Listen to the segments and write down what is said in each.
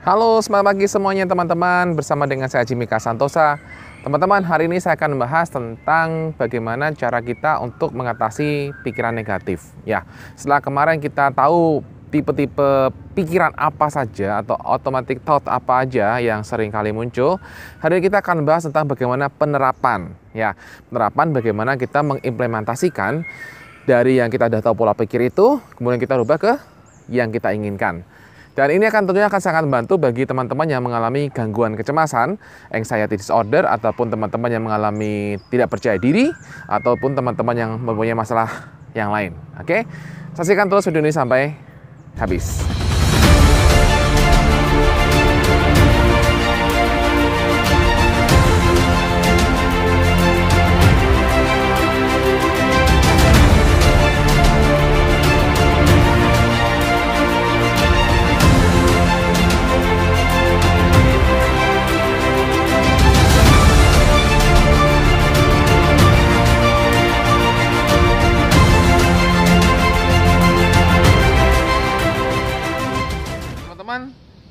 Halo, selamat pagi semuanya teman-teman. Bersama dengan saya Jimmy K. Santosa. Teman-teman, hari ini saya akan membahas tentang bagaimana cara kita untuk mengatasi pikiran negatif. Ya, setelah kemarin kita tahu tipe-tipe pikiran apa saja atau automatic thought apa aja yang sering kali muncul, hari ini kita akan membahas tentang bagaimana penerapan. Ya, penerapan bagaimana kita mengimplementasikan dari yang kita sudah tahu pola pikir itu, kemudian kita rubah ke yang kita inginkan. Dan ini tentunya akan sangat membantu bagi teman-teman yang mengalami gangguan kecemasan, anxiety disorder, ataupun teman-teman yang mengalami tidak percaya diri, ataupun teman-teman yang mempunyai masalah yang lain. Oke, saksikan terus video ini sampai habis.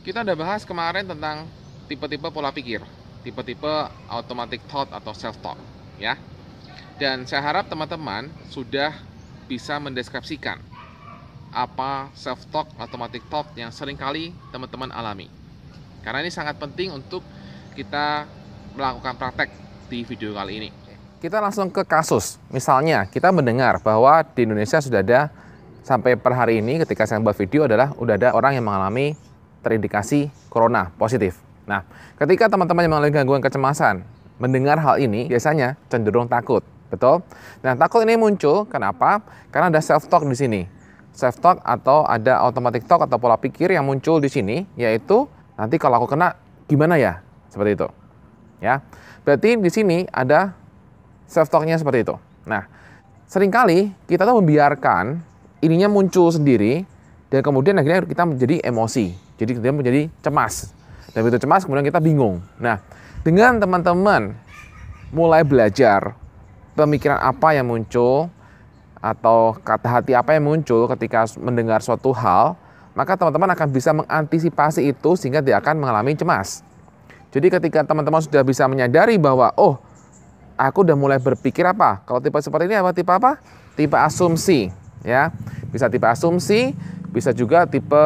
Kita udah bahas kemarin tentang tipe-tipe pola pikir, tipe-tipe automatic thought atau self-talk, ya. Dan saya harap teman-teman sudah bisa mendeskripsikan apa self-talk, automatic thought yang seringkali teman-teman alami. Karena ini sangat penting untuk kita melakukan praktek di video kali ini. Kita langsung ke kasus. Misalnya, kita mendengar bahwa di Indonesia sudah ada, sampai per hari ini ketika saya buat video adalah, udah ada orang yang mengalami terindikasi corona positif. Nah, ketika teman-teman yang mengalami gangguan kecemasan mendengar hal ini, biasanya cenderung takut, betul? Nah, takut ini muncul kenapa? Karena ada self-talk di sini. Self-talk atau ada automatic talk atau pola pikir yang muncul di sini, yaitu nanti kalau aku kena gimana ya? Seperti itu. Ya. Berarti di sini ada self-talknya seperti itu. Nah, seringkali kita tuh membiarkan ininya muncul sendiri, dan kemudian akhirnya kita menjadi emosi. Jadi kita menjadi cemas. Dan begitu cemas kemudian kita bingung. Nah, dengan teman-teman mulai belajar pemikiran apa yang muncul atau kata hati apa yang muncul ketika mendengar suatu hal, maka teman-teman akan bisa mengantisipasi itu sehingga tidak akan mengalami cemas. Jadi ketika teman-teman sudah bisa menyadari bahwa, oh, aku udah mulai berpikir apa? Kalau tipe seperti ini apa? Tipe apa? Tipe asumsi. Ya, bisa tipe asumsi, bisa juga tipe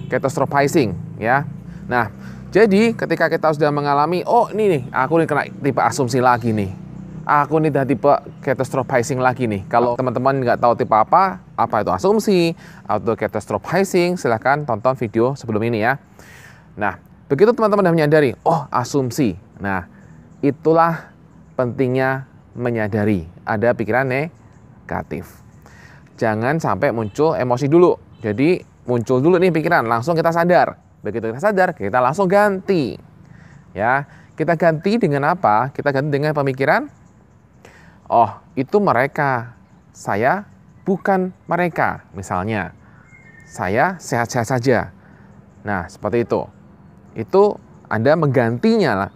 catastrophizing, ya. Nah, jadi ketika kita sudah mengalami, oh ini nih, aku nih kena tipe asumsi lagi nih. Aku nih udah tipe catastrophizing lagi nih. Kalau teman-teman nggak tahu tipe apa itu asumsi atau catastrophizing, silahkan tonton video sebelum ini ya. Nah, begitu teman-teman sudah menyadari, oh asumsi. Nah, itulah pentingnya menyadari ada pikiran negatif. Jangan sampai muncul emosi dulu. Jadi muncul dulu nih pikiran, langsung kita sadar. Begitu kita sadar, kita langsung ganti. Ya, kita ganti dengan apa? Kita ganti dengan pemikiran, oh, itu mereka. Saya bukan mereka. Misalnya, saya sehat-sehat saja. Nah, seperti itu. Itu Anda menggantinya lah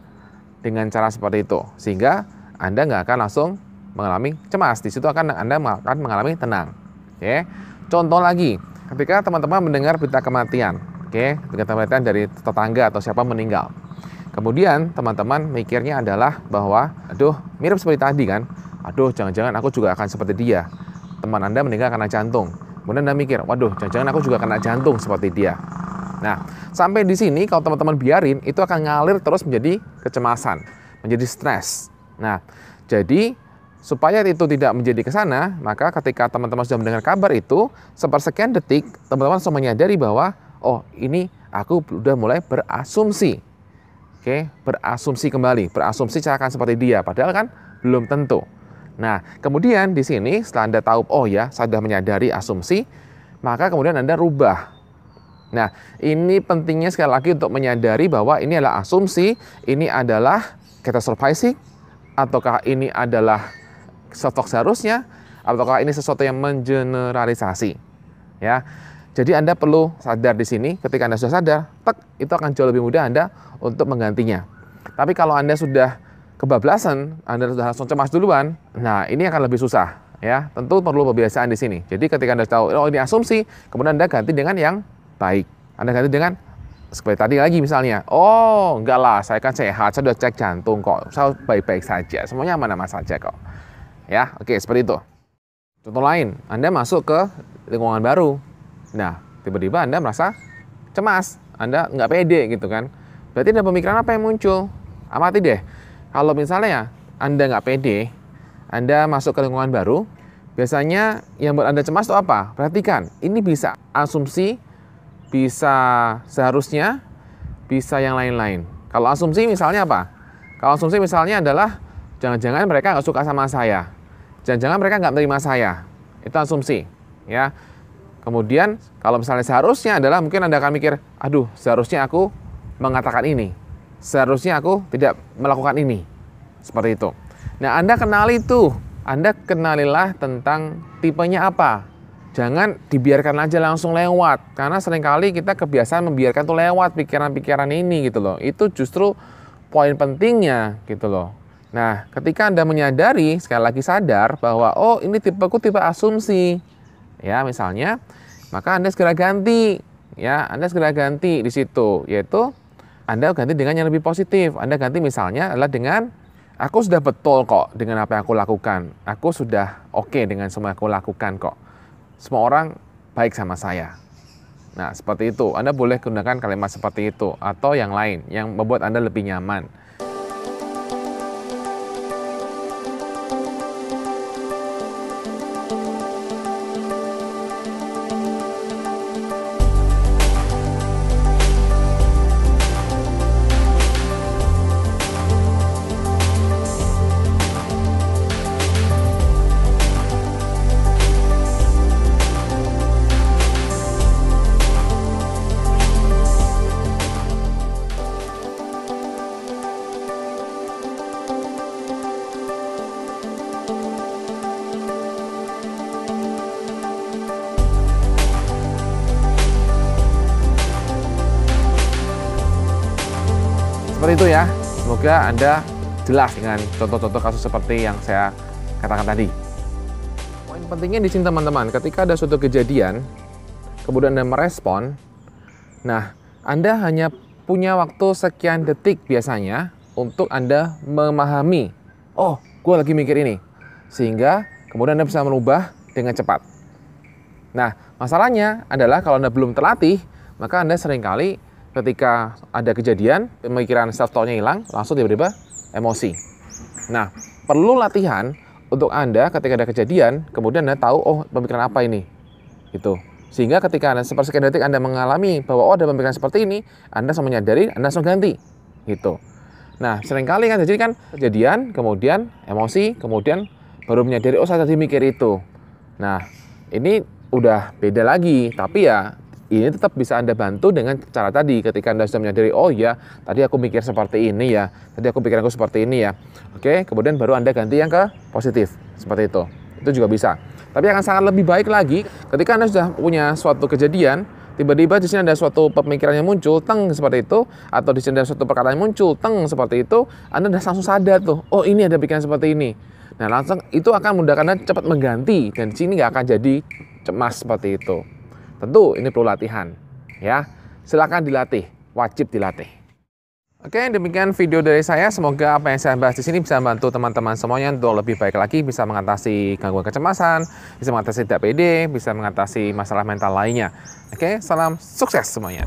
dengan cara seperti itu. Sehingga Anda nggak akan langsung mengalami cemas. Di situ Anda akan mengalami tenang. Oke. Contoh lagi. Ketika teman-teman mendengar berita kematian, berita kematian dari tetangga atau siapa meninggal. Kemudian teman-teman mikirnya adalah bahwa, aduh, mirip seperti tadi kan, aduh, jangan-jangan aku juga akan seperti dia. Teman Anda meninggal karena jantung. Kemudian Anda mikir, waduh, jangan-jangan aku juga kena jantung seperti dia. Nah, sampai di sini kalau teman-teman biarin, itu akan ngalir terus menjadi kecemasan, menjadi stres. Nah, jadi supaya itu tidak menjadi ke sana, maka ketika teman-teman sudah mendengar kabar itu, sepersekian detik, teman-teman sudah menyadari bahwa, oh ini aku sudah mulai berasumsi. Berasumsi kembali, berasumsi saya akan seperti dia, padahal kan belum tentu. Nah, kemudian di sini setelah Anda tahu, oh ya, saya sudah menyadari asumsi, maka kemudian Anda rubah. Nah, ini pentingnya sekali lagi untuk menyadari bahwa ini adalah asumsi, ini adalah catastrophizing, ataukah ini adalah self-talk seharusnya, ataukah ini sesuatu yang mengeneralisasi, ya. Jadi Anda perlu sadar di sini. Ketika Anda sudah sadar, itu akan jauh lebih mudah Anda untuk menggantinya. Tapi kalau Anda sudah kebablasan, Anda sudah langsung cemas duluan, nah ini akan lebih susah, ya. Tentu perlu pembiasaan di sini. Jadi ketika Anda tahu, oh ini asumsi, kemudian Anda ganti dengan yang baik. Anda ganti dengan seperti tadi lagi misalnya, oh enggak lah, saya kan sehat, saya udah cek jantung kok, saya baik-baik saja, semuanya aman-aman saja kok. Ya, oke, seperti itu. Contoh lain, Anda masuk ke lingkungan baru. Nah, tiba-tiba Anda merasa cemas, Anda nggak pede gitu kan. Berarti ada pemikiran apa yang muncul? Amati deh. Kalau misalnya Anda nggak pede, Anda masuk ke lingkungan baru, biasanya yang buat Anda cemas itu apa? Perhatikan, ini bisa asumsi, bisa seharusnya, bisa yang lain-lain. Kalau asumsi misalnya apa? Kalau asumsi misalnya adalah jangan-jangan mereka nggak suka sama saya, jangan-jangan mereka nggak menerima saya. Itu asumsi, ya. Kemudian kalau misalnya seharusnya adalah mungkin Anda akan mikir, aduh seharusnya aku mengatakan ini, seharusnya aku tidak melakukan ini, seperti itu. Nah, Anda kenali tuh, Anda kenalilah tentang tipenya apa. Jangan dibiarkan aja langsung lewat, karena seringkali kita kebiasaan membiarkan tuh lewat pikiran-pikiran ini gitu loh. Itu justru poin pentingnya gitu loh. Nah, ketika Anda menyadari, sekali lagi sadar bahwa oh ini tipeku tipe asumsi, ya misalnya, maka Anda segera ganti, ya Anda segera ganti di situ, yaitu Anda ganti dengan yang lebih positif. Anda ganti misalnya adalah dengan aku sudah betul kok dengan apa yang aku lakukan, aku sudah oke dengan semua yang aku lakukan kok. Semua orang baik sama saya. Nah, seperti itu. Anda boleh gunakan kalimat seperti itu atau yang lain yang membuat Anda lebih nyaman. Seperti itu ya, semoga Anda jelas dengan contoh-contoh kasus seperti yang saya katakan tadi. Poin pentingnya di sini teman-teman, ketika ada suatu kejadian, kemudian Anda merespon, nah Anda hanya punya waktu sekian detik biasanya untuk Anda memahami, oh gue lagi mikir ini, sehingga kemudian Anda bisa merubah dengan cepat. Nah, masalahnya adalah kalau Anda belum terlatih, maka Anda seringkali ketika ada kejadian, pemikiran self-talk-nya hilang, langsung tiba-tiba emosi. Nah, perlu latihan untuk Anda ketika ada kejadian, kemudian Anda tahu, oh pemikiran apa ini? Gitu. Sehingga ketika Anda sepersekian detik Anda mengalami bahwa oh ada pemikiran seperti ini, Anda langsung menyadari, Anda langsung ganti. Gitu. Nah, seringkali kan jadi kan kejadian, kemudian emosi, kemudian baru menyadari, oh saya tadi mikir itu. Nah, ini udah beda lagi, tapi ya ini tetap bisa Anda bantu dengan cara tadi. Ketika Anda sudah menyadari, oh ya, tadi aku mikir seperti ini ya, tadi aku pikir aku seperti ini ya. Oke, kemudian baru Anda ganti yang ke positif, seperti itu. Itu juga bisa. Tapi akan sangat lebih baik lagi ketika Anda sudah punya suatu kejadian, tiba-tiba di sini ada suatu pemikiran yang muncul, teng seperti itu, atau di sini ada suatu perkataan yang muncul, teng seperti itu, Anda sudah langsung sadar tuh, oh ini ada pikiran seperti ini. Nah, langsung itu akan memudahkan Anda cepat mengganti, dan di sini nggak akan jadi cemas seperti itu. Tentu ini perlu latihan, ya. Silakan dilatih, wajib dilatih. Oke, demikian video dari saya. Semoga apa yang saya bahas di sini bisa membantu teman-teman semuanya untuk lebih baik lagi, bisa mengatasi gangguan kecemasan, bisa mengatasi tidak pede, bisa mengatasi masalah mental lainnya. Oke, salam sukses semuanya.